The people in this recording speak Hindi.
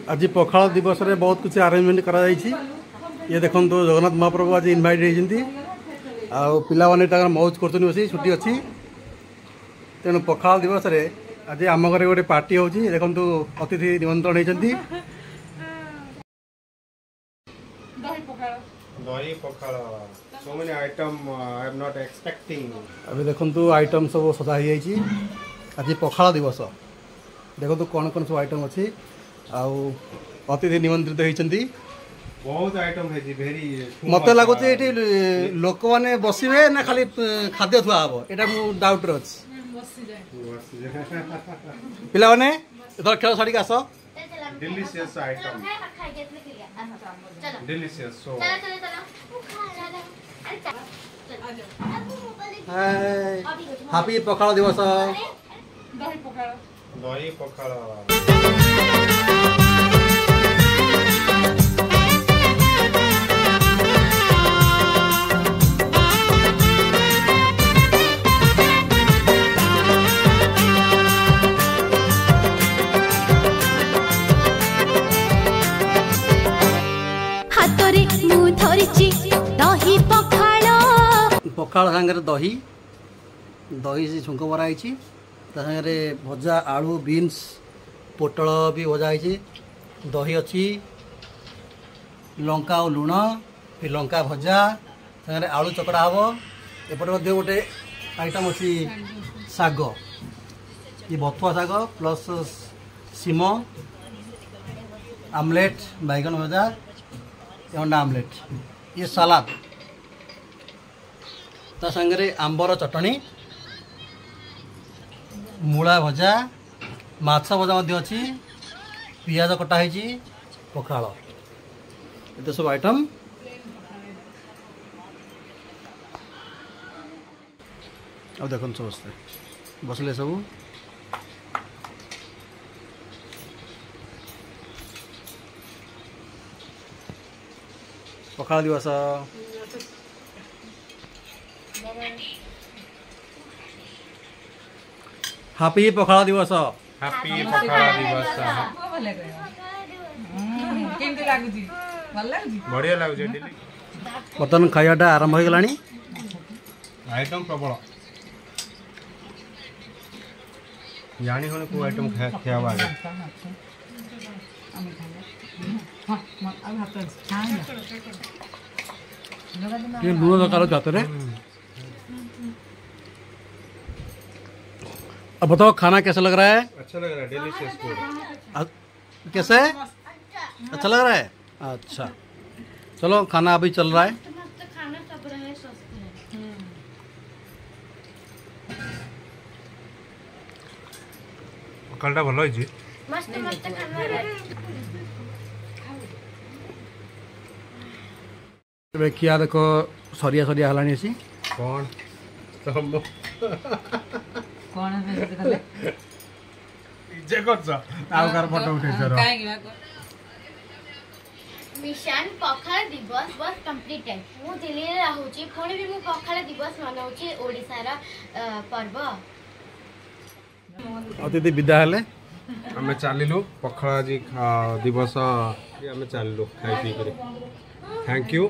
आज पखाल दिवस रे बहुत कुछ अरेंजमेंट करा जायछि। ये देखो तो जगन्नाथ महाप्रभु आज इनवाइट होती पाने मौज कर बस छुट्टी अच्छी तेणु पखाल दिवस रे आज आम घर गोटे पार्टी हो देखो अतिथि निमंत्रण होती। अभी देखो आइटम सब सजा हो जाए। आज पखाल दिवस देखो कौन कौन सब आइटम अच्छी अतिथि निमंत्रित होती। बहुत आइटम है जी भेरी मत लगुच ये लोक मैंने बसवे ना खाली खाद्य थुआ हम यहाँ डाउट अच्छी पिला माने खेल छाड़ी आस delicious item delicious so happy pakhala दिवस दही पखाल पखाल सागर दही दही से छुंक मराई सागे भजा आलू बीन्स पोटल भी भजा है दही अच्छी लंका और लुण फिर लंका भजा सागे आलू चकड़ा हम एपटे गोटे आइटम अच्छी साग ये बथुआ साग प्लस सीम आमलेट बैगन भजा अंडा आमलेट ये सलाद ता संगे आंबर चटनी मूला भजा माछ भजा अच्छी पियाज कटा है पखाल ये सब आइटम अब देखो समस्ते बसले सब पखाल दिवस हैप्पी पखाल दिवस हैप्पी पखाल दिवस केमती लागुची भल लागुची बढ़िया लागुची बर्तमान खाइबाटा आरंभ हो गलानी आइटम प्रबल जानी होने को आइटम खाया आगे ये लूण दरकार जाते रे। अब बताओ खाना कैसा लग रहा है? अच्छा लग रहा है डिलीशियस फूड कैसा है? अच्छा लग रहा है। अच्छा चलो खाना अभी चल रहा है। पखालटा भल होइछि मस्त मस्त खाना किया देखो सरिया सरिया हलानी सी कौन सब कोन है से खाले इजे करछ आउ कार फोटो उठे सर काहे की मिशन पखाल दिवस बस कंप्लीटेड मु दिल्ली रे रहउची फोन भी मु पखाल दिवस मनाउची ओडिसा रा पर्व अतिथि विदा हेले हमें चलिलु पखाल जी दिवस हमें चलिलु खाई पी कर थैंक यू।